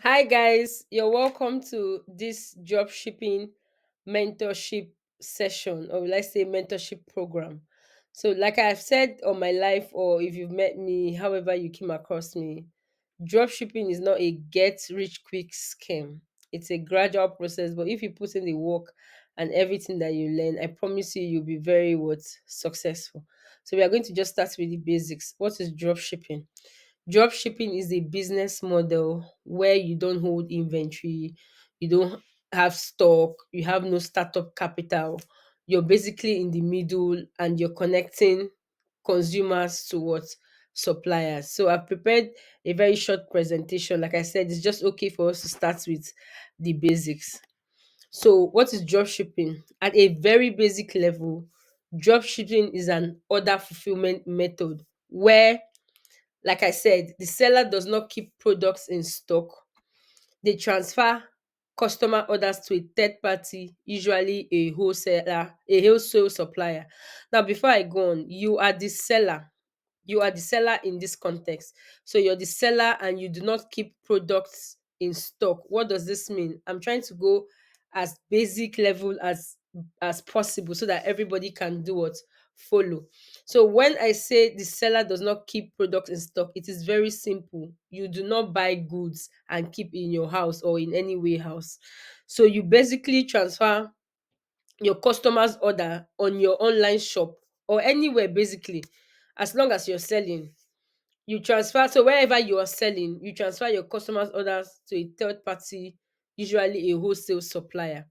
Hi guys, you're welcome to this dropshipping mentorship session, or let's say mentorship program. So, like I've said on my life, or if you've met me, however you came across me, dropshipping is not a get rich quick scheme. It's a gradual process, but if you put in the work and everything that you learn, I promise you, you'll be very what successful. So, we are going to just start with the basics. What is dropshipping? Drop shipping is a business model where you don't hold inventory, you don't have stock, you have no startup capital. You're basically in the middle and you're connecting consumers to what suppliers. So I've prepared a very short presentation. Like I said, it's just okay for us to start with the basics. So, what is drop shipping? At a very basic level, drop shipping is an order fulfillment method where, like I said, the seller does not keep products in stock. They transfer customer orders to a third party, usually a wholesale supplier. Now, before I go on, you are the seller. You are the seller in this context. So you're the seller and you do not keep products in stock. What does this mean? I'm trying to go as basic level as possible so that everybody can do what follow. So when I say the seller does not keep products in stock, it is very simple. You do not buy goods and keep in your house or in any warehouse. So you basically transfer your customer's order on your online shop or anywhere basically, as long as you're selling. You transfer, so wherever you are selling, you transfer your customers orders to a third party, usually a wholesale supplier.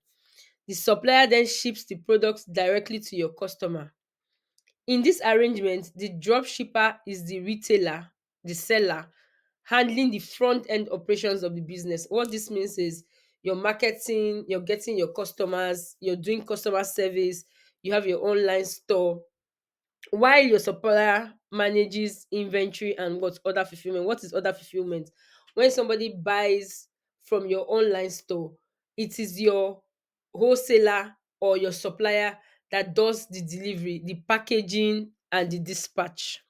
The supplier then ships the products directly to your customer. In this arrangement, the drop shipper is the retailer, the seller, handling the front end operations of the business. What this means is you're marketing, you're getting your customers, you're doing customer service, you have your online store, while your supplier manages inventory and what order fulfillment. What is order fulfillment? When somebody buys from your online store, it is your wholesaler or your supplier that does the delivery, the packaging, and the dispatch.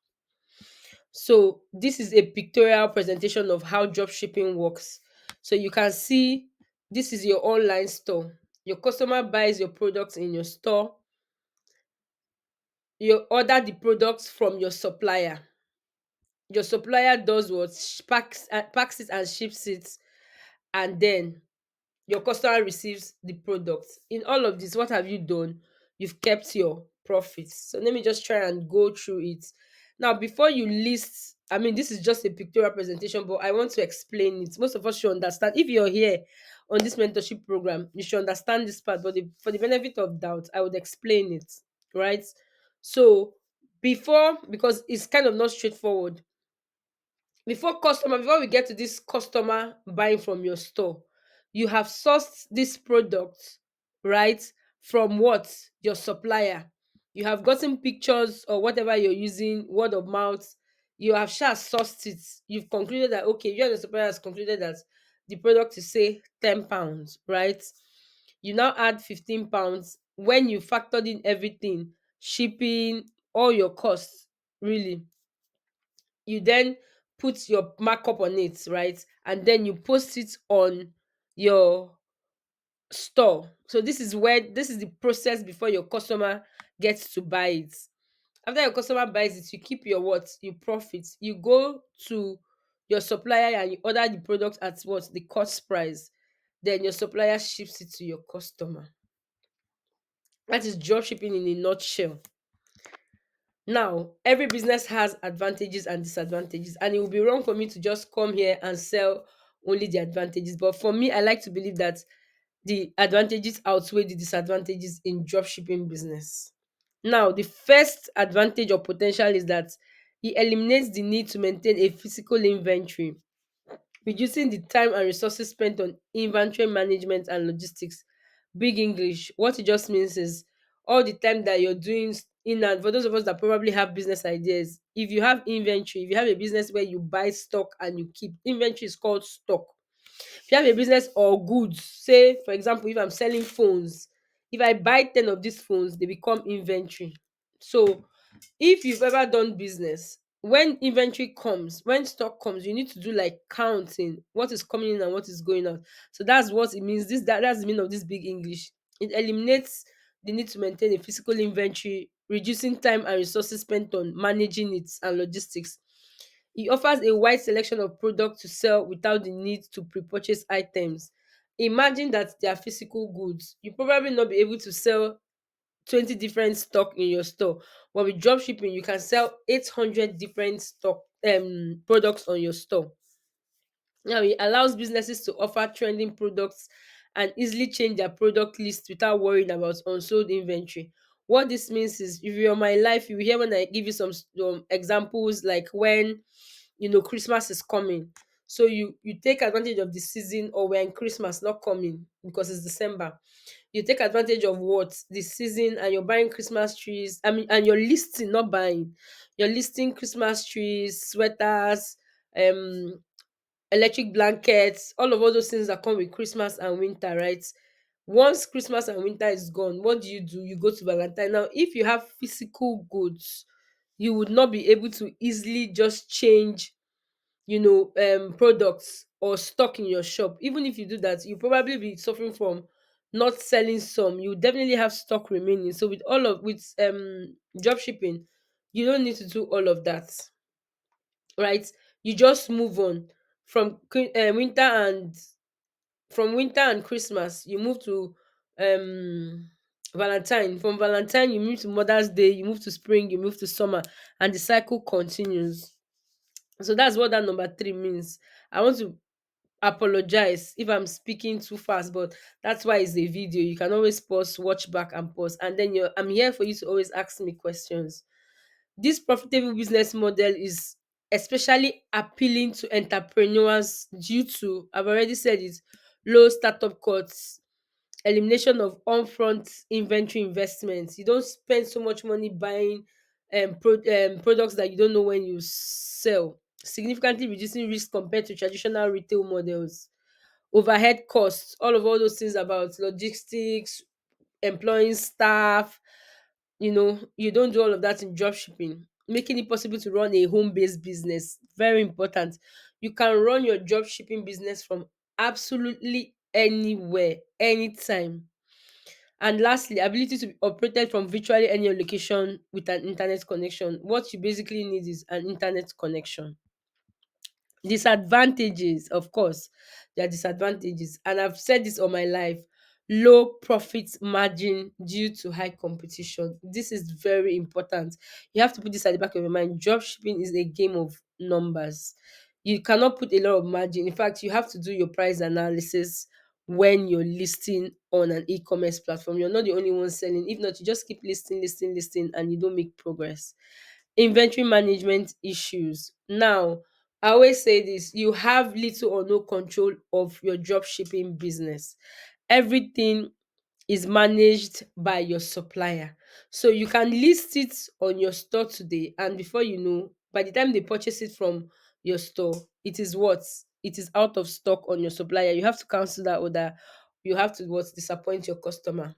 So this is a pictorial presentation of how drop shipping works. So you can see this is your online store. Your customer buys your products in your store. You order the products from your supplier. Your supplier does what? Packs it and ships it, and then your customer receives the product. In all of this, what have you done? You've kept your profits. So let me just try and go through it. Now, before you list, I mean, this is just a pictorial presentation, but I want to explain it. Most of us should understand. If you're here on this mentorship program, you should understand this part, but for the benefit of doubt, I would explain it, right? So, because it's kind of not straightforward, before we get to this customer buying from your store, you have sourced this product, right, from what? Your supplier. You have gotten pictures or whatever you're using, word of mouth. You have just sourced it. You've concluded that, okay, you and the supplier has concluded that the product is, say, £10, right? You now add £15 when you factored in everything, shipping, all your costs, really. You then put your markup on it, right? And then you post it on your store. So this is the process before your customer gets to buy it. After your customer buys it, you keep your what? You profit. You go to your supplier and you order the product at what? The cost price. Then your supplier ships it to your customer. That is drop shipping in a nutshell. Now, every business has advantages and disadvantages, and it would be wrong for me to just come here and sell only the advantages. But for me, I like to believe that the advantages outweigh the disadvantages in dropshipping business. Now, the first advantage or potential is that it eliminates the need to maintain a physical inventory, reducing the time and resources spent on inventory management and logistics. Big English. What it just means is all the time that you're doing in, and for those of us that probably have business ideas, if you have inventory, if you have a business where you buy stock and you keep, inventory is called stock. If you have a business or goods, say for example, if I'm selling phones, if I buy 10 of these phones, they become inventory. So if you've ever done business when inventory comes, when stock comes, you need to do like counting what is coming in and what is going out. So that's what it means. That's the meaning of this big English. It eliminates the need to maintain a physical inventory, reducing time and resources spent on managing it and logistics. It offers a wide selection of products to sell without the need to pre-purchase items. Imagine that they are physical goods. You probably not be able to sell 20 different stock in your store, but with drop shipping you can sell 800 different stock products on your store. Now it allows businesses to offer trending products and easily change their product list without worrying about unsold inventory. What this means is, if you're on my life, you will hear when I give you some examples, like when Christmas is coming. So you take advantage of the season, or when Christmas not coming because it's December. You take advantage of what the season, and you're buying Christmas trees. I mean, and you're listing, not buying. You're listing Christmas trees, sweaters, um, electric blankets, all those things that come with Christmas and winter, right? Once Christmas and winter is gone, what do? You go to Valentine. Now, if you have physical goods, you would not be able to easily just change products or stock in your shop. Even if you do that, you probably be suffering from not selling some. You definitely have stock remaining. So with drop shipping, you don't need to do all of that, right? You just move on from winter, and from winter and Christmas you move to Valentine. From Valentine you move to Mother's Day, you move to spring, you move to summer, and the cycle continues. So that's what that number 3 means. I want to apologize if I'm speaking too fast, but that's why it's a video. You can always pause, watch back, and pause. And then I'm here for you to always ask me questions. This profitable business model is especially appealing to entrepreneurs due to, I've already said it, low startup costs, elimination of upfront inventory investments. You don't spend so much money buying products that you don't know when you sell, significantly reducing risk compared to traditional retail models. Overhead costs, all those things about logistics, employing staff, you don't do all of that in drop shipping, making it possible to run a home-based business. Very important. You can run your drop shipping business from absolutely anywhere, anytime. And lastly, ability to be operated from virtually any location with an internet connection. What you basically need is an internet connection. Disadvantages, of course, there are disadvantages, and I've said this all my life. Low profit margin due to high competition. This is very important. You have to put this at the back of your mind. Drop shipping is a game of numbers. You cannot put a lot of margin. In fact, you have to do your price analysis when you're listing on an e-commerce platform. You're not the only one selling. If not, you just keep listing, and you don't make progress. Inventory management issues. Now, I always say this: you have little or no control of your drop shipping business. Everything is managed by your supplier. So you can list it on your store today, and before you know, by the time they purchase it from your store, it is what? It is out of stock on your supplier. You have to cancel that order. You have to what? Disappoint your customer.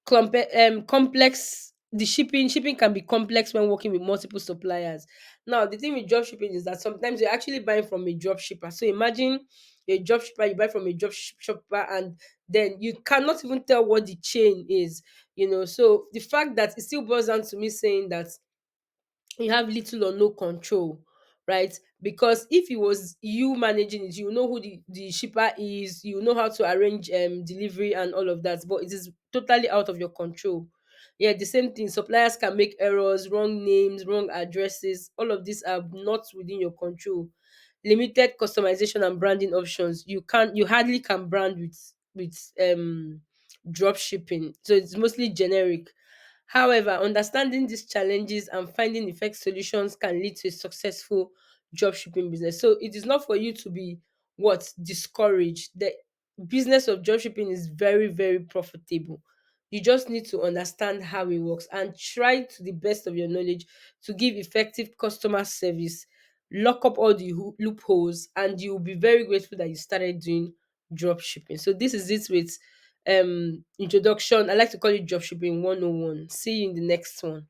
Complex, the shipping can be complex when working with multiple suppliers. Now the thing with drop shipping is that sometimes you're actually buying from a drop shipper. So imagine a drop shipper, you buy from a shopper, and then you cannot even tell what the chain is. So the fact that it still boils down to me saying that you have little or no control, right? Because if it was you managing it, you know who the shipper is, you know how to arrange delivery and all of that, but it is totally out of your control. Yeah, the same thing, suppliers can make errors, wrong names, wrong addresses. All of these are not within your control. Limited customization and branding options. You hardly can brand with drop shipping, so it's mostly generic. However, understanding these challenges and finding effective solutions can lead to a successful dropshipping business. So it is not for you to be what discouraged. The business of dropshipping is very, very profitable. You just need to understand how it works and try to the best of your knowledge to give effective customer service, lock up all the loopholes, and you'll be very grateful that you started doing drop shipping. So this is it with introduction. I like to call it dropshipping 101. See you in the next one.